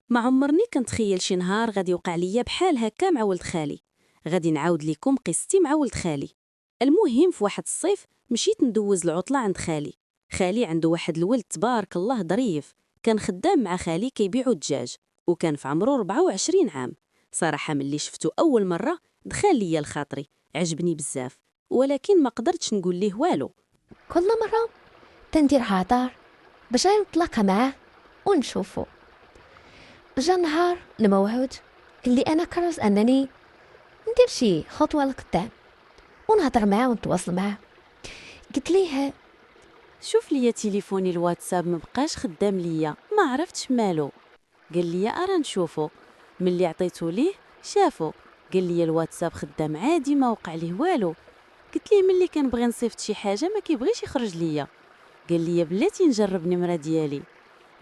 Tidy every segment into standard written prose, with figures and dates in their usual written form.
ما عمرني كنتخيل شي نهار غادي يوقع ليا بحال هكا مع ولد خالي. غادي نعاود لكم قصتي مع ولد خالي. المهم في واحد الصيف مشيت ندوز العطلة عند خالي. خالي عنده واحد الولد تبارك الله ظريف. كان خدام مع خالي كيبيعو الدجاج، وكان في عمرو 24 عام. صراحة ملي شفتو أول مرة دخل ليا لخاطري، عجبني بزاف، ولكن ما قدرتش نقول ليه والو. كل مرة تندير عطار باش نتلاقى معاه ونشوفو. جا نهار الموعود اللي انا كرز انني ندير شي خطوه لقدام ونهضر معاه ونتواصل معاه. قلت ليه شوف ليا تليفوني الواتساب مبقاش خدام ليا، ما عرفتش مالو. قال لي ارا نشوفو. ملي عطيتو ليه شافو، قال لي الواتساب خدام عادي ما وقع ليه والو. قلت ليه ملي كنبغي نصيفط شي حاجه ما كيبغيش يخرج ليا. قال لي بلاتي نجرب النمره ديالي.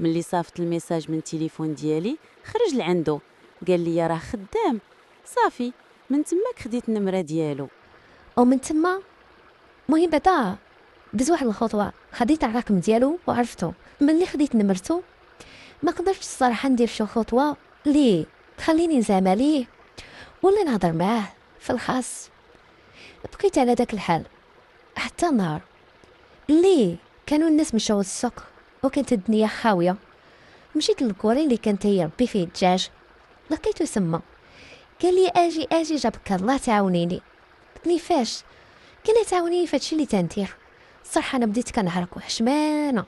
ملي صافت الميساج من التليفون ديالي خرج لعندو، قال لي راه خدام. صافي، من تماك خديت النمره ديالو. او من تما مهم بعدا دز واحد الخطوه، خديت الرقم ديالو وعرفتو. ملي خديت نمرتو ما قدرتش الصراحه ندير شي خطوه ليه تخليني نزعم عليه ولا نهضر معاه في الخاص. بقيت على داك الحال حتى نهار ليه كانوا الناس مشاو للسوق وكانت الدنيا خاويه. مشيت للكوري اللي كان تيربي فيه الدجاج، لقيتو سما. قال لي اجي جابك الله تعاونيني. قلت لي فاش؟ قال لي تعاونيني فهادشي اللي تندير. صراحه انا بديت كنعرق وحشمانه،